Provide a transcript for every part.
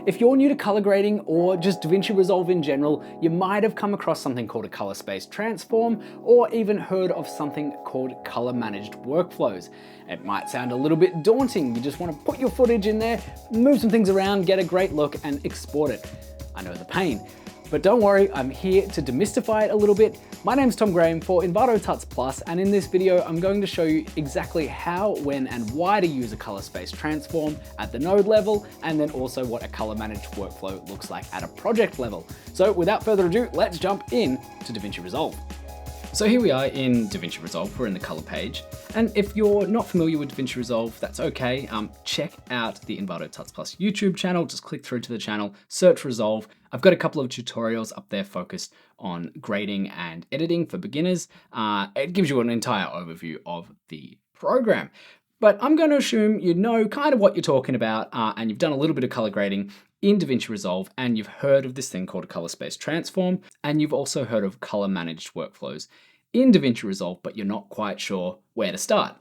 If you're new to color grading or just DaVinci Resolve in general, you might have come across something called a color space transform or even heard of something called color managed workflows. It might sound a little bit daunting. You just want to put your footage in there, move some things around, get a great look and export it. I know the pain. But don't worry, I'm here to demystify it a little bit. My name's Tom Graham for Envato Tuts Plus, and in this video, I'm going to show you exactly how, when, and why to use a color space transform at the node level, and then also what a color managed workflow looks like at a project level. So without further ado, let's jump in to DaVinci Resolve. So here we are in DaVinci Resolve, we're in the color page. And if you're not familiar with DaVinci Resolve, that's okay. Check out the Envato Tuts Plus YouTube channel, just click through to the channel, search Resolve. I've got a couple of tutorials up there focused on grading and editing for beginners. It gives you an entire overview of the program. But I'm going to assume you know kind of what you're talking about and you've done a little bit of color grading in DaVinci Resolve and you've heard of this thing called a color space transform, and you've also heard of color managed workflows in DaVinci Resolve, but you're not quite sure where to start.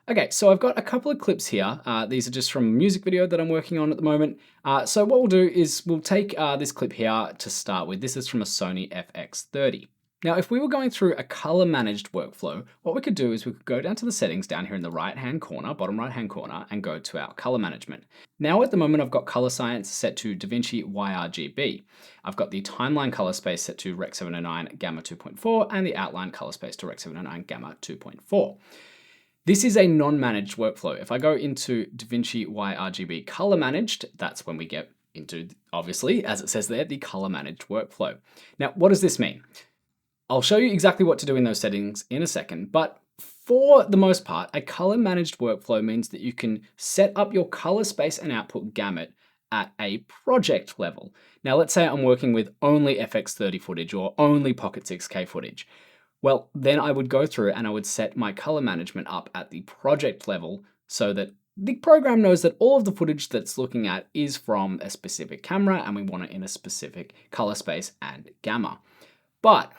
Okay, so I've got a couple of clips here. These are just from a music video that I'm working on at the moment. So what we'll do is we'll take this clip here to start with. This is from a Sony FX30. Now, if we were going through a color managed workflow, what we could do is we could go down to the settings down here in the right-hand corner, bottom right-hand corner, and go to our color management. Now, at the moment, I've got color science set to DaVinci YRGB. I've got the timeline color space set to Rec 709 Gamma 2.4 and the outline color space to Rec 709 Gamma 2.4. This is a non-managed workflow. If I go into DaVinci YRGB color managed, that's when we get into, obviously, as it says there, the color managed workflow. Now, what does this mean? I'll show you exactly what to do in those settings in a second, but for the most part, a color managed workflow means that you can set up your color space and output gamut at a project level. Now, let's say I'm working with only FX30 footage or only Pocket 6K footage. Well, then I would go through and I would set my color management up at the project level so that the program knows that all of the footage that's looking at is from a specific camera and we want it in a specific color space and gamma. But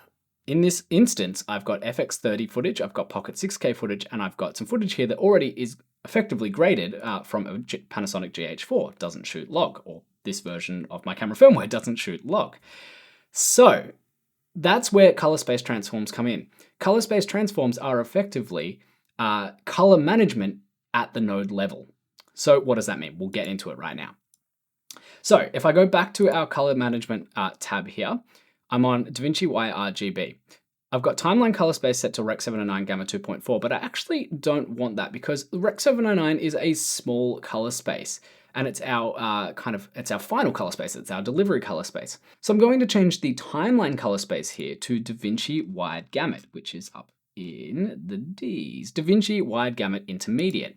in this instance, I've got FX30 footage, I've got Pocket 6K footage, and I've got some footage here that already is effectively graded from a Panasonic GH4, doesn't shoot log, or this version of my camera firmware doesn't shoot log. So that's where color space transforms come in. Color space transforms are effectively color management at the node level. So what does that mean? We'll get into it right now. So if I go back to our color management tab here, I'm on DaVinci YRGB. I've got timeline color space set to Rec 709 Gamma 2.4, but I actually don't want that because Rec 709 is a small color space and it's our it's our final color space, it's our delivery color space. So I'm going to change the timeline color space here to DaVinci Wide Gamut, which is up in the Ds, DaVinci Wide Gamut Intermediate.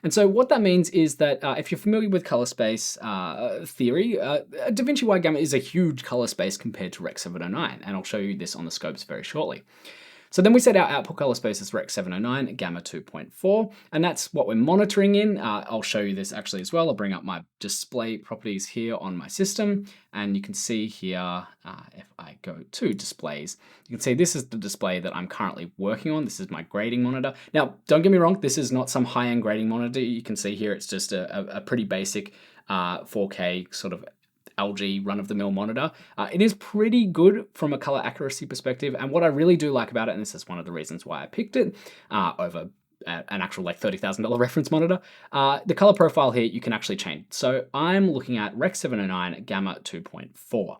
And so what that means is that if you're familiar with color space theory, DaVinci Wide Gamut is a huge color space compared to Rec 709, and I'll show you this on the scopes very shortly. So then we set our output color space as Rec 709 Gamma 2.4, and that's what we're monitoring in. I'll show you this actually as well. I'll bring up my display properties here on my system, and you can see here, if I go to displays, you can see this is the display that I'm currently working on. This is my grading monitor. Now, don't get me wrong, this is not some high-end grading monitor. You can see here it's just a pretty basic 4K sort of LG run-of-the-mill monitor. It is pretty good from a color accuracy perspective, and what I really do like about it, and this is one of the reasons why I picked it over an actual like $30,000 reference monitor, the color profile here you can actually change. So I'm looking at Rec 709 Gamma 2.4.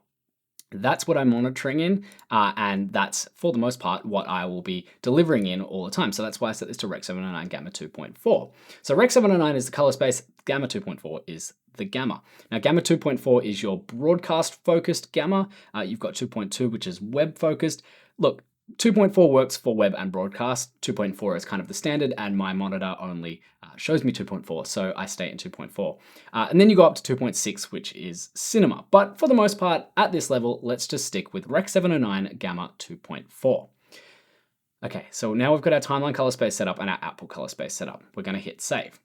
That's what I'm monitoring in, and that's, for the most part, what I will be delivering in all the time. So that's why I set this to Rec 709 Gamma 2.4. So Rec 709 is the color space, Gamma 2.4 is the gamma. Now, Gamma 2.4 is your broadcast-focused gamma. You've got 2.2, which is web-focused. Look, 2.4 works for web and broadcast. 2.4 is kind of the standard, and my monitor only shows me 2.4, so I stay in 2.4. And then you go up to 2.6, which is cinema. But for the most part, at this level, let's just stick with Rec 709 Gamma 2.4. Okay, so now we've got our timeline color space set up and our output color space set up. We're going to hit save.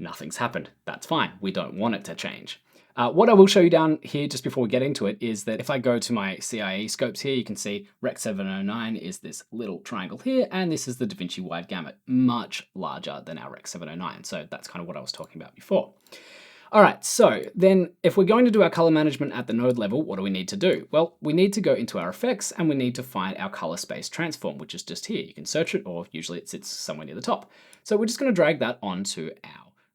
Nothing's happened. That's fine. We don't want it to change. What I will show you down here just before we get into it is that if I go to my CIE scopes here, you can see Rec 709 is this little triangle here, and this is the DaVinci Wide Gamut, much larger than our Rec 709. So that's kind of what I was talking about before. All right, so then if we're going to do our color management at the node level, what do we need to do? Well, we need to go into our effects and we need to find our color space transform, which is just here. You can search it, or usually it sits somewhere near the top. So we're just going to drag that onto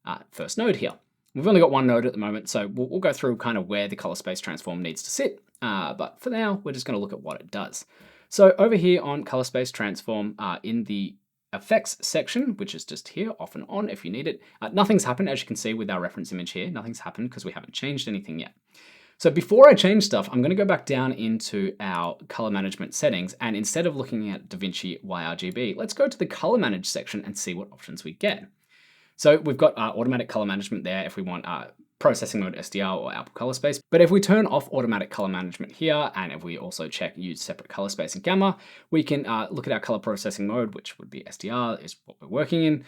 our first node here. We've only got one node at the moment, so we'll go through kind of where the color space transform needs to sit. But for now, we're just going to look at what it does. So over here on color space transform in the effects section, which is just here, off and on if you need it. Nothing's happened, as you can see with our reference image here. Nothing's happened because we haven't changed anything yet. So before I change stuff, I'm going to go back down into our color management settings, and instead of looking at DaVinci YRGB, let's go to the color manage section and see what options we get. So we've got automatic color management there if we want processing mode SDR or output color space. But if we turn off automatic color management here, and if we also check use separate color space and gamma, we can look at our color processing mode, which would be SDR is what we're working in.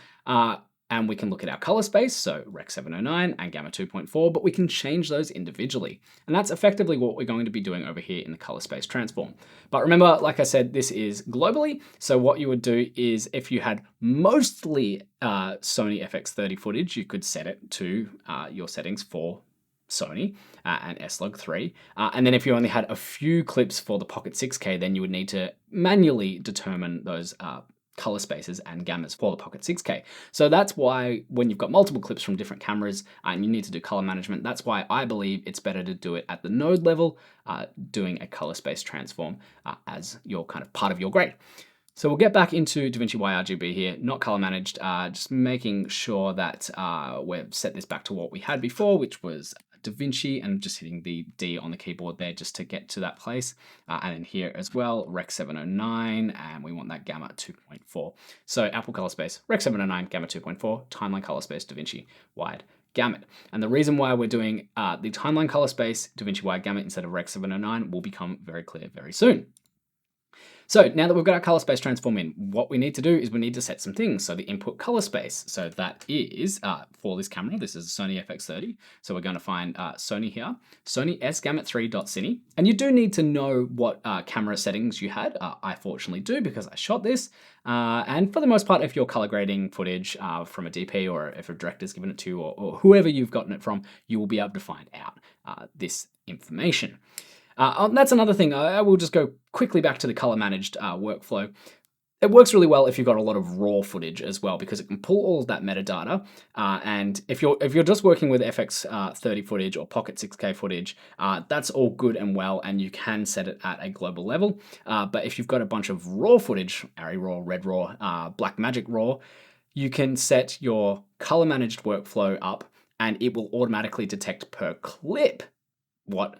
And we can look at our color space, so Rec 709 and Gamma 2.4, but we can change those individually. And that's effectively what we're going to be doing over here in the color space transform. But remember, like I said, this is globally. So what you would do is if you had mostly Sony FX30 footage, you could set it to your settings for Sony and S-Log3. And then if you only had a few clips for the Pocket 6K, then you would need to manually determine those color spaces and gammas for the Pocket 6K. So that's why when you've got multiple clips from different cameras and you need to do color management, that's why I believe it's better to do it at the node level, doing a color space transform as your kind of part of your grade. So we'll get back into DaVinci YRGB here, not color managed, just making sure that we've set this back to what we had before, which was DaVinci, and just hitting the D on the keyboard there just to get to that place. And in here as well, Rec 709, and we want that Gamma 2.4. So output color space, Rec 709, Gamma 2.4, timeline color space, DaVinci wide gamut. And the reason why we're doing the timeline color space, DaVinci wide gamut instead of Rec 709 will become very clear very soon. So now that we've got our color space transform in, what we need to do is we need to set some things. So the input color space, so that is for this camera, this is a Sony FX30. So we're going to find Sony here, Sony S-Gamut3.cine. And you do need to know what camera settings you had. I fortunately do because I shot this. And for the most part, if you're color grading footage from a DP or if a director's given it to you or whoever you've gotten it from, you will be able to find out this information. That's another thing. I will just go quickly back to the color managed workflow. It works really well if you've got a lot of raw footage as well, because it can pull all of that metadata. And if you're just working with FX30 footage or Pocket 6K footage, that's all good and well, and you can set it at a global level. But if you've got a bunch of raw footage, Arri RAW, Red RAW, Blackmagic RAW, you can set your color managed workflow up, and it will automatically detect per clip what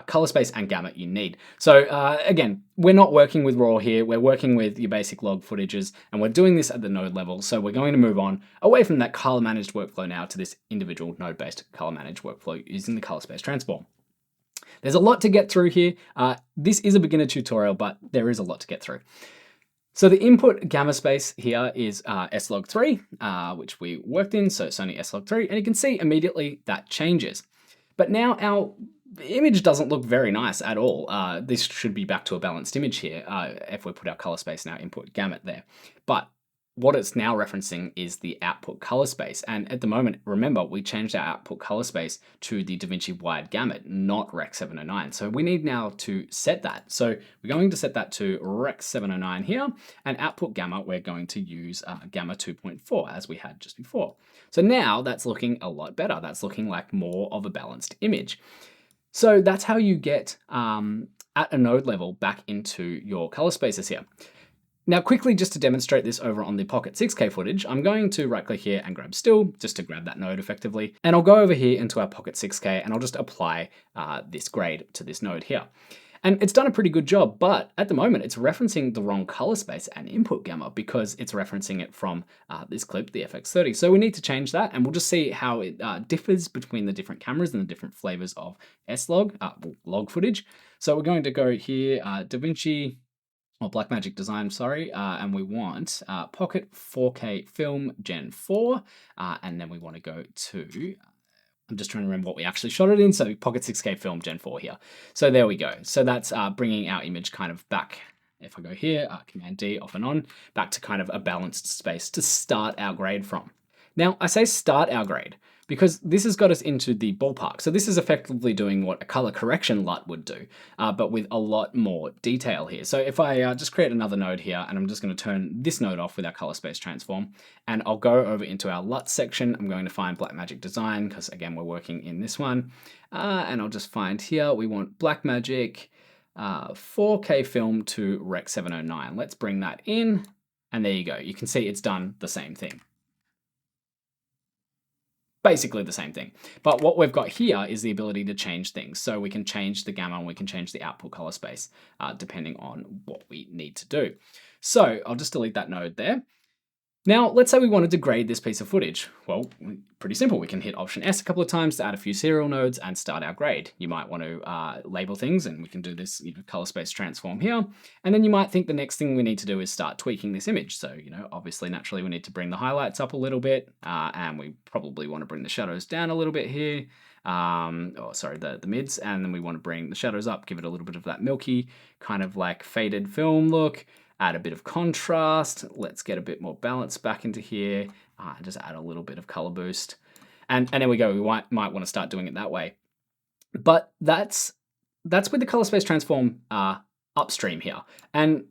color space and gamut you need. So again, we're not working with RAW here, we're working with your basic log footages, and we're doing this at the node level. So we're going to move on away from that color managed workflow now to this individual node-based color managed workflow using the color space transform. There's a lot to get through here. This is a beginner tutorial, but there is a lot to get through. So the input gamma space here is S-Log3, which we worked in, so Sony S-Log3, and you can see immediately that changes. But now our image doesn't look very nice at all. This should be back to a balanced image here if we put our color space in our input gamut there. But what it's now referencing is the output color space. And at the moment, remember, we changed our output color space to the DaVinci wide gamut, not Rec 709. So we need now to set that. So we're going to set that to Rec 709 here, and output gamma, we're going to use Gamma 2.4 as we had just before. So now that's looking a lot better. That's looking like more of a balanced image. So that's how you get at a node level back into your color spaces here. Now quickly, just to demonstrate this over on the Pocket 6K footage, I'm going to right click here and grab still, just to grab that node effectively. And I'll go over here into our Pocket 6K and I'll just apply this grade to this node here. And it's done a pretty good job, but at the moment it's referencing the wrong color space and input gamma because it's referencing it from this clip, the FX30. So we need to change that, and we'll just see how it differs between the different cameras and the different flavors of S-Log, log footage. So we're going to go here, DaVinci, or Blackmagic Design, sorry, and we want Pocket 4K Film Gen 4, and then we want to go to, I'm just trying to remember what we actually shot it in, so Pocket 6K Film Gen 4 here. So there we go. So that's bringing our image kind of back, if I go here, Command D off and on, back to kind of a balanced space to start our grade from. Now, I say start our grade. because this has got us into the ballpark. So this is effectively doing what a color correction LUT would do, but with a lot more detail here. So if I just create another node here, and I'm just going to turn this node off with our color space transform, and I'll go over into our LUT section. I'm going to find Blackmagic Design, because again, we're working in this one. And I'll just find here, we want Blackmagic 4K film to Rec 709. Let's bring that in, and there you go. You can see it's done the same thing. Basically the same thing. But what we've got here is the ability to change things. So we can change the gamma and we can change the output color space depending on what we need to do. So I'll just delete that node there. Now, let's say we wanted to grade this piece of footage. Well, pretty simple. We can hit Option S a couple of times to add a few serial nodes and start our grade. You might want to label things, and we can do this color space transform here. And then you might think the next thing we need to do is start tweaking this image. So, obviously, naturally, we need to bring the highlights up a little bit, and we probably want to bring the shadows down a little bit here. The mids, and then we want to bring the shadows up, give it a little bit of that milky, kind of like faded film look. Add a bit of contrast. Let's get a bit more balance back into here. Just add a little bit of color boost. And there we go. We might want to start doing it that way. But that's with the color space transform upstream here. And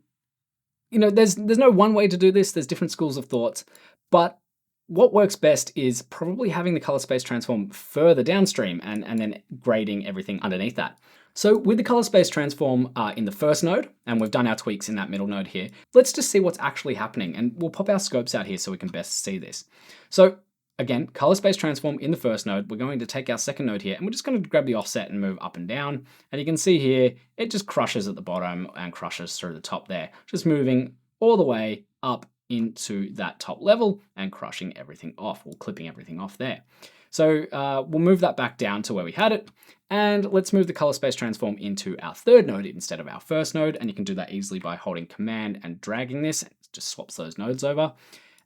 there's no one way to do this. There's different schools of thought. But what works best is probably having the color space transform further downstream and then grading everything underneath that. So with the color space transform in the first node, and we've done our tweaks in that middle node here, let's just see what's actually happening. And we'll pop our scopes out here so we can best see this. So again, color space transform in the first node, we're going to take our second node here, and we're just going to grab the offset and move up and down. And you can see here, it just crushes at the bottom and crushes through the top there, just moving all the way up into that top level and crushing everything off, or clipping everything off there. So we'll move that back down to where we had it, and let's move the color space transform into our third node instead of our first node, and you can do that easily by holding Command and dragging this. It just swaps those nodes over.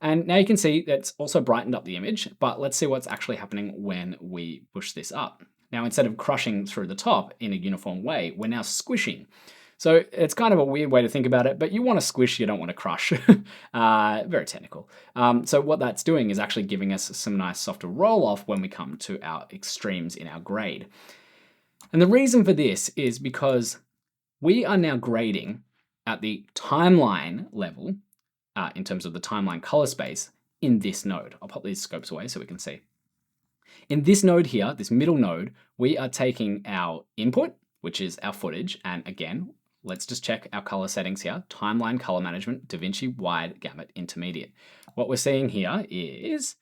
And now you can see that's also brightened up the image, but let's see what's actually happening when we push this up. Now, instead of crushing through the top in a uniform way, we're now squishing. So it's kind of a weird way to think about it, but you want to squish, you don't want to crush. Very technical. So what that's doing is actually giving us some nice softer roll off when we come to our extremes in our grade. And the reason for this is because we are now grading at the timeline level in terms of the timeline color space in this node. I'll pop these scopes away so we can see. In this node here, this middle node, we are taking our input, which is our footage, and again, let's just check our color settings here. Timeline color management, DaVinci wide gamut intermediate. What we're seeing here is,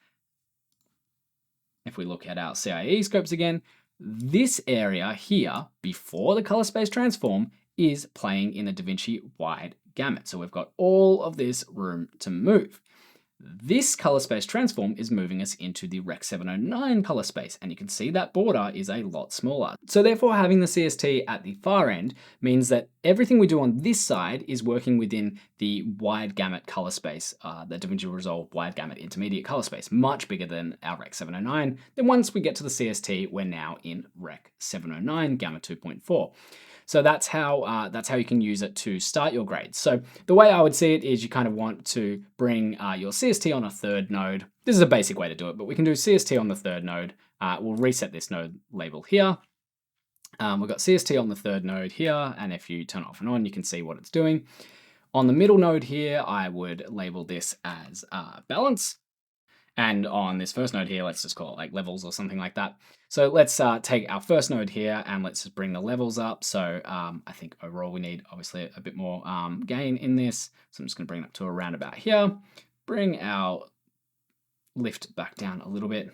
if we look at our CIE scopes again, this area here before the color space transform is playing in a DaVinci wide gamut. So we've got all of this room to move. This color space transform is moving us into the Rec 709 color space, and you can see that border is a lot smaller. So therefore, having the CST at the far end means that everything we do on this side is working within the wide gamut color space, the DaVinci Resolve wide gamut intermediate color space, much bigger than our Rec 709. Then once we get to the CST, we're now in Rec 709 Gamma 2.4. So that's how you can use it to start your grades. So the way I would see it is you kind of want to bring your CST on a third node. This is a basic way to do it, but we can do CST on the third node. We'll reset this node label here. We've got CST on the third node here, and if you turn it off and on, you can see what it's doing. On the middle node here, I would label this as balance. And on this first node here, let's just call it like levels or something like that. So let's take our first node here and let's just bring the levels up. So I think overall we need obviously a bit more gain in this. So I'm just gonna bring it up to around about here, bring our lift back down a little bit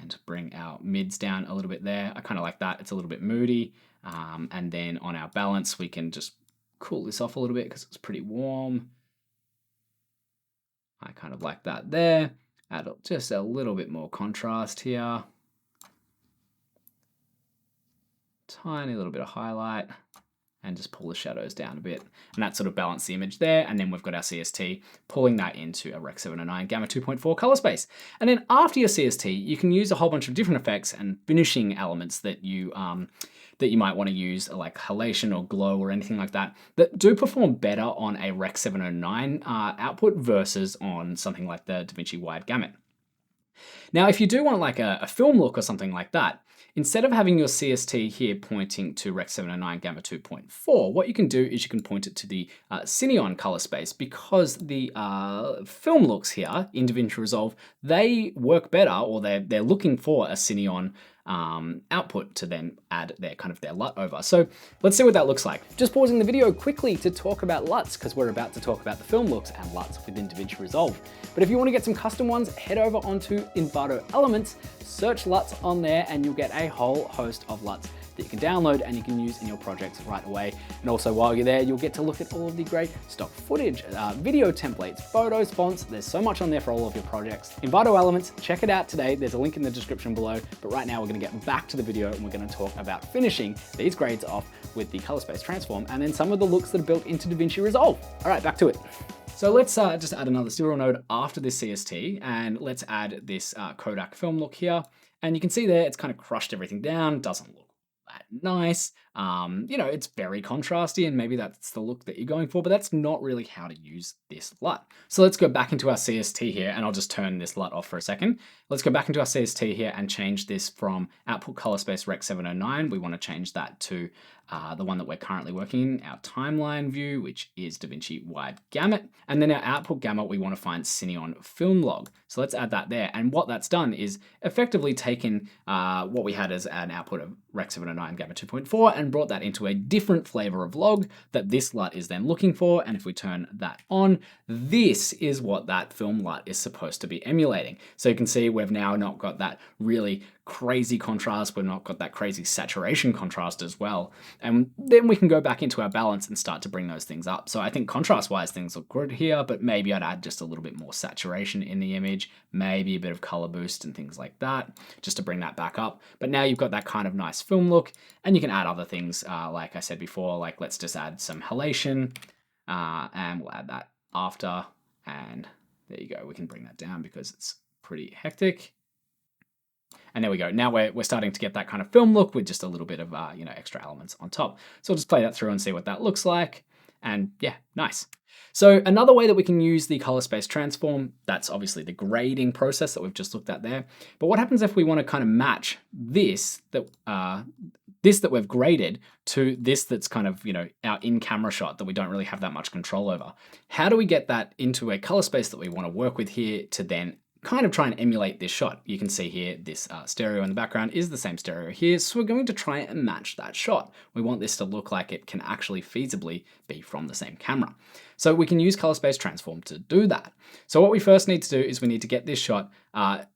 and bring our mids down a little bit there. I kind of like that, it's a little bit moody. And then on our balance, we can just cool this off a little bit because it's pretty warm. I kind of like that there. Add just a little bit more contrast here. Tiny little bit of highlight and just pull the shadows down a bit. And that sort of balance the image there. And then we've got our CST pulling that into a Rec 709 Gamma 2.4 color space. And then after your CST, you can use a whole bunch of different effects and finishing elements that you might want to use, like halation or glow or anything like that, that do perform better on a Rec 709 output versus on something like the DaVinci wide gamut. Now, if you do want like a film look or something like that, instead of having your CST here pointing to Rec. 709 Gamma 2.4, what you can do is you can point it to the Cineon color space, because the film looks here in DaVinci Resolve, they work better, or they're looking for a Cineon output to then add their LUT over. So let's see what that looks like. Just pausing the video quickly to talk about LUTs, because we're about to talk about the film looks and LUTs within DaVinci Resolve. But if you want to get some custom ones, head over onto Envato Elements, search LUTs on there, and you'll get a whole host of LUTs that you can download and you can use in your projects right away. And also while you're there, you'll get to look at all of the great stock footage, video templates, photos, fonts. There's so much on there for all of your projects. Envato Elements, check it out today. There's a link in the description below. But right now we're going to get back to the video and we're going to talk about finishing these grades off with the color space transform and then some of the looks that are built into DaVinci Resolve. All right, back to it. So let's just add another serial node after this CST, and let's add this Kodak film look here. And you can see there, it's kind of crushed everything down, doesn't look that nice. You know, it's very contrasty, and maybe that's the look that you're going for, but that's not really how to use this LUT. So let's go back into our CST here, and I'll just turn this LUT off for a second. Let's go back into our CST here and change this from output color space Rec. 709. We want to change that to the one that we're currently working in, our timeline view, which is DaVinci wide gamut. And then our output gamut, we want to find Cineon film log. So let's add that there. And what that's done is effectively taken what we had as an output of Rec. 709 Gamma 2.4 and brought that into a different flavor of log that this LUT is then looking for. And if we turn that on, this is what that film LUT is supposed to be emulating. So you can see we've now not got that really crazy contrast. We've not got that crazy saturation contrast as well. And then we can go back into our balance and start to bring those things up. So I think contrast-wise, things look good here, but maybe I'd add just a little bit more saturation in the image, maybe a bit of color boost and things like that, just to bring that back up. But now you've got that kind of nice film look, and you can add other things, like I said before, like let's just add some halation, and we'll add that after, and there you go. We can bring that down because it's pretty hectic. And there we go. Now we're starting to get that kind of film look with just a little bit of extra elements on top. So I'll just play that through and see what that looks like. And yeah, nice. So another way that we can use the color space transform, that's obviously the grading process that we've just looked at there. But what happens if we want to kind of match this that we've graded to this that's kind of, our in-camera shot that we don't really have that much control over? How do we get that into a color space that we want to work with here to then kind of try and emulate this shot? You can see here this stereo in the background is the same stereo here, so we're going to try and match that shot. We want this to look like it can actually feasibly be from the same camera. So we can use color space transform to do that. So what we first need to do is we need to get this shot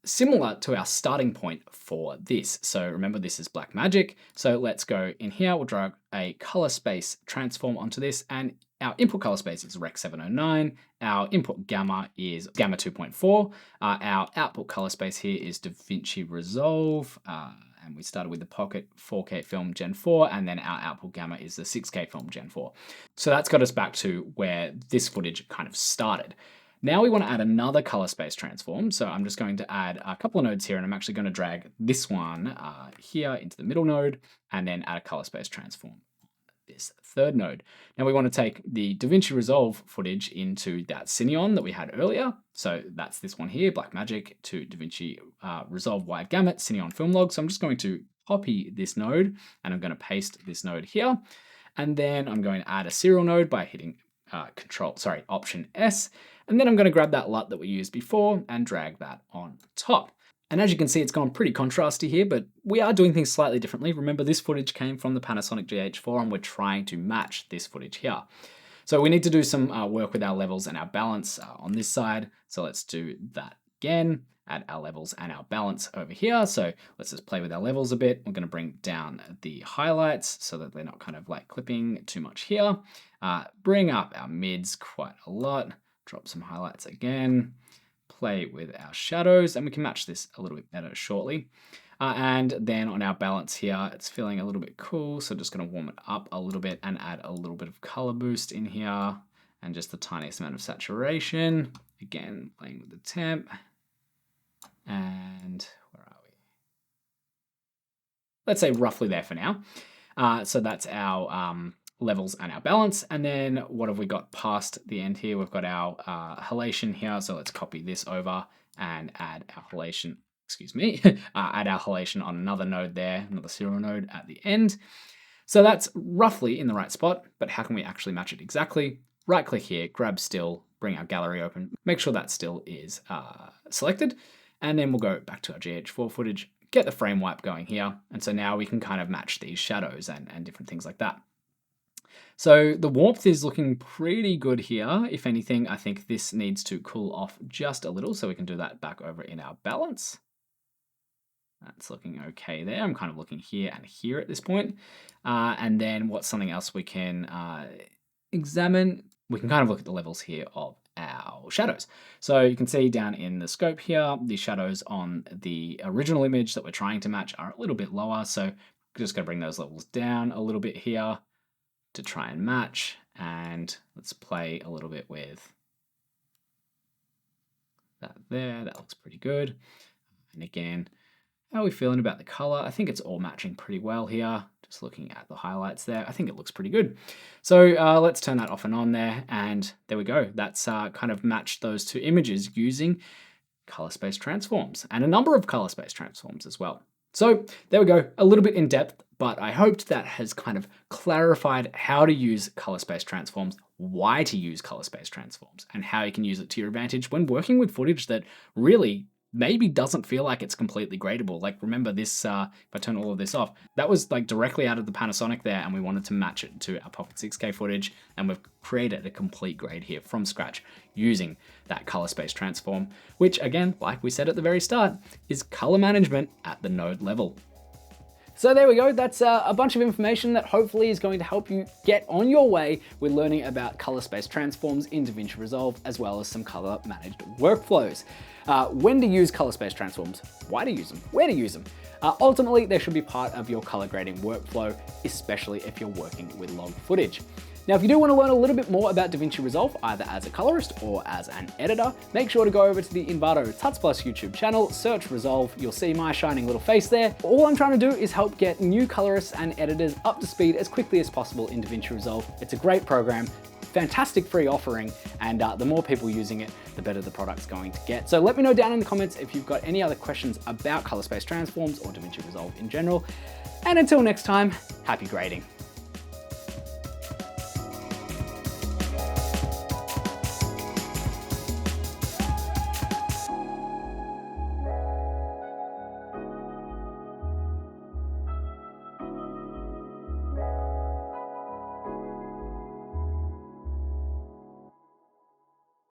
similar to our starting point for this. So remember, this is black magic. So let's go in here, we'll drag a color space transform onto this, and our input color space is Rec. 709. Our input gamma is Gamma 2.4. Our output color space here is DaVinci Resolve. And we started with the Pocket 4K film Gen 4, and then our output gamma is the 6K film Gen 4. So that's got us back to where this footage kind of started. Now we want to add another color space transform. So I'm just going to add a couple of nodes here, and I'm actually going to drag this one here into the middle node, and then add a color space transform this third node. Now we want to take the DaVinci Resolve footage into that Cineon that we had earlier. So that's this one here, Blackmagic to DaVinci Resolve Wide Gamut Cineon Film Log. So I'm just going to copy this node, and I'm going to paste this node here. And then I'm going to add a serial node by hitting Option S. And then I'm going to grab that LUT that we used before and drag that on top. And as you can see, it's gone pretty contrasty here, but we are doing things slightly differently. Remember, this footage came from the Panasonic GH4, and we're trying to match this footage here. So we need to do some work with our levels and our balance on this side. So let's do that again, add our levels and our balance over here. So let's just play with our levels a bit. We're going to bring down the highlights so that they're not kind of like clipping too much here. Bring up our mids quite a lot, drop some highlights again. Play with our shadows, and we can match this a little bit better shortly. And then on our balance here, it's feeling a little bit cool, so just going to warm it up a little bit and add a little bit of color boost in here and just the tiniest amount of saturation. Again, playing with the temp. And where are we? Let's say roughly there for now. So that's our levels and our balance. And then what have we got past the end here? We've got our halation here. So let's copy this over and add our halation, add our halation on another node there, another serial node at the end. So that's roughly in the right spot, but how can we actually match it exactly? Right click here, grab still, bring our gallery open, make sure that still is selected, and then we'll go back to our GH4 footage, get the frame wipe going here, and so now we can kind of match these shadows and different things like that. So the warmth is looking pretty good here. If anything, I think this needs to cool off just a little, so we can do that back over in our balance. That's looking okay there. I'm kind of looking here and here at this point. And then what's something else we can examine? We can kind of look at the levels here of our shadows. So you can see down in the scope here, the shadows on the original image that we're trying to match are a little bit lower. So I'm just going to bring those levels down a little bit here to try and match. And let's play a little bit with that there. That looks pretty good. And again, how are we feeling about the color? I think it's all matching pretty well here. Just looking at the highlights there, I think it looks pretty good. So let's turn that off and on there, and there we go. That's kind of matched those two images using color space transforms, and a number of color space transforms as well. So there we go, a little bit in depth, but I hoped that has kind of clarified how to use color space transforms, why to use color space transforms, and how you can use it to your advantage when working with footage that really maybe doesn't feel like it's completely gradable. Like remember this, if I turn all of this off, that was like directly out of the Panasonic there, and we wanted to match it to our Pocket 6K footage, and we've created a complete grade here from scratch using that color space transform, which again, like we said at the very start, is color management at the node level. So there we go, that's a bunch of information that hopefully is going to help you get on your way with learning about color space transforms in DaVinci Resolve, as well as some color managed workflows. When to use color space transforms, why to use them, where to use them. Ultimately, they should be part of your color grading workflow, especially if you're working with log footage. Now, if you do want to learn a little bit more about DaVinci Resolve, either as a colorist or as an editor, make sure to go over to the Envato Tuts Plus YouTube channel, search Resolve, you'll see my shining little face there. All I'm trying to do is help get new colorists and editors up to speed as quickly as possible in DaVinci Resolve. It's a great program, fantastic free offering, and the more people using it, the better the product's going to get. So let me know down in the comments if you've got any other questions about color space transforms or DaVinci Resolve in general. And until next time, happy grading.